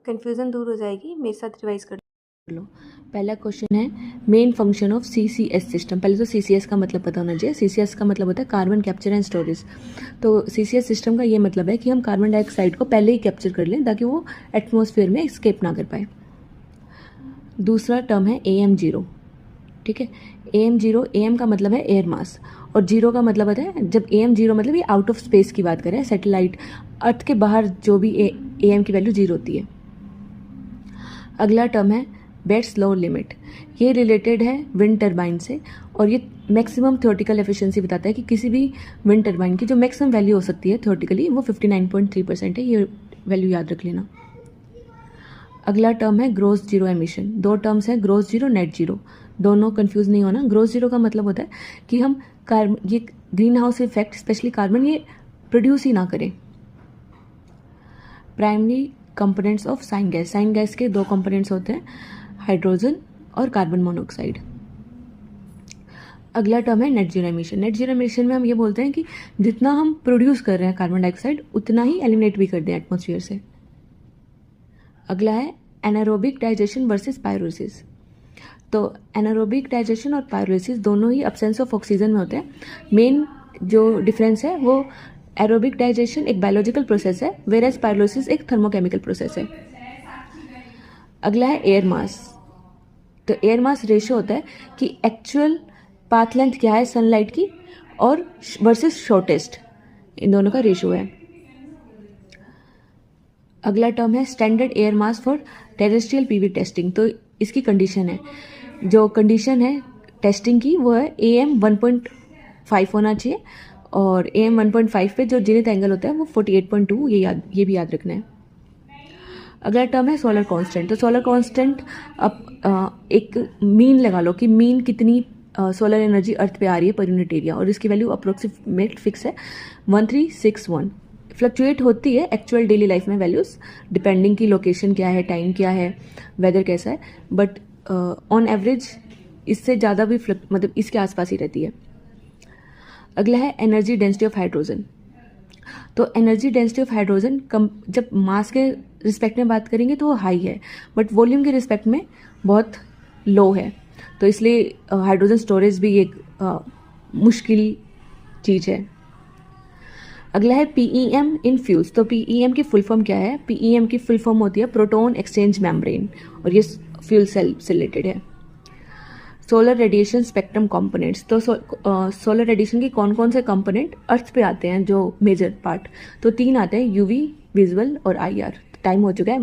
Confusion दूर हो जाएगी, मेरे साथ रिवाइज कर लो। पहला क्वेश्चन है main function of CCS system. पहले तो सीसीएस का मतलब पता होना चाहिए। सीसीएस का मतलब होता है कार्बन कैप्चर एंड स्टोरेज। तो सीसीएस सिस्टम का ये मतलब है कि हम कार्बन डाइऑक्साइड को पहले ही कैप्चर कर लें ताकि वो एटमॉस्फेयर में एस्केप ना कर पाए। दूसरा टर्म है AM0। ठीक है, AM0, AM का मतलब है एयर मास और जीरो का मतलब होता है, जब AM0 मतलब ये आउट ऑफ स्पेस की बात करें, सैटेलाइट अर्थ के बाहर जो भी AM की वैल्यू 0 होती है। अगला टर्म है बेट्स लॉ लिमिट। ये रिलेटेड है विंड टरबाइन से और ये मैक्सिमम थ्योरेटिकल एफिशिएंसी बताता है कि किसी भी विंड टरबाइन की जो मैक्सिमम वैल्यू हो सकती है थ्योरेटिकली वो 59.3% है। ये वैल्यू याद रख लेना। अगला टर्म है ग्रॉस जीरो एमिशन। दो टर्म्स हैं, ग्रॉस जीरो, नेट जीरो। दोनों कंफ्यूज नहीं होना। ग्रॉस जीरो का मतलब होता है कि हम ये greenhouse effect specially carbon ये प्रोड्यूस ही ना करें। Primary components of syngas. Syngas के दो कंपोनेंट्स होते हैं, हाइड्रोजन और कार्बन मोनोऑक्साइड। अगला टर्म है net zero emission. Net zero emission में हम ये बोलते हैं कि जितना हम प्रोड्यूस कर रहे हैं कार्बन डाइऑक्साइड उतना ही एलिमिनेट भी कर दें एटमॉस्फेयर से। अगला है एनारोबिक डाइजेशन वर्सेस पायरोसिस। तो एनारोबिक डाइजेशन और पायरोसिस दोनों ही एब्सेंस ऑफ ऑक्सीजन में होते हैं। मेन जो डिफरेंस है वो एरोबिक डाइजेशन एक बायोलॉजिकल प्रोसेस है, वेयरएज पायरोसिस एक थर्मोकेमिकल प्रोसेस है। अगला है एयर मास। तो एयर मास रेशियो होता है कि एक्चुअल पाथ लेंथ क्या है सनलाइट की और वर्सेस शॉर्टेस्ट, इन दोनों का रेशियो है। अगला टर्म है standard air mass for terrestrial PV testing. तो इसकी कंडीशन है, जो कंडीशन है टेस्टिंग की वो है AM 1.5 होना चाहिए और AM 1.5 पे जो जेनिथ एंगल होता है वो 48.2, ये भी याद रखना है। अगला टर्म है सोलर कांस्टेंट। तो सोलर कांस्टेंट अब एक मीन लगा लो कि मीन कितनी सोलर एनर्जी अर्थ पे आ रही है पर यूनिट एरिया, और इसकी वैल्यू अप्रोक्सीमेट फिक्स है 1361। फ्लक्चुएट होती है एक्चुअल डेली लाइफ में वैल्यूज डिपेंडिंग की लोकेशन क्या है, टाइम क्या है, वेदर कैसा है, बट ऑन एवरेज इससे ज़्यादा भी मतलब इसके आसपास ही रहती है। अगला है एनर्जी डेंसिटी ऑफ हाइड्रोजन। तो एनर्जी डेंसिटी ऑफ हाइड्रोजन जब मास के रिस्पेक्ट में बात करेंगे तो वो हाई है, बट वॉल्यूम के रिस्पेक्ट में बहुत लो है। तो इसलिए हाइड्रोजन स्टोरेज भी एक मुश्किल चीज़ है। अगला है PEM इन फ्यूल्स। तो PEM की फुल फॉर्म क्या है? PEM की फुल फॉर्म होती है प्रोटॉन एक्सचेंज मेम्ब्रेन और ये फ्यूल सेल से रिलेटेड है। Solar radiation spectrum components. तो सोलर रेडिएशन के कौन कौन से कंपोनेंट अर्थ पे आते हैं जो मेजर पार्ट? तो 3 आते हैं, UV, विजुअल और IR। टाइम हो चुका है।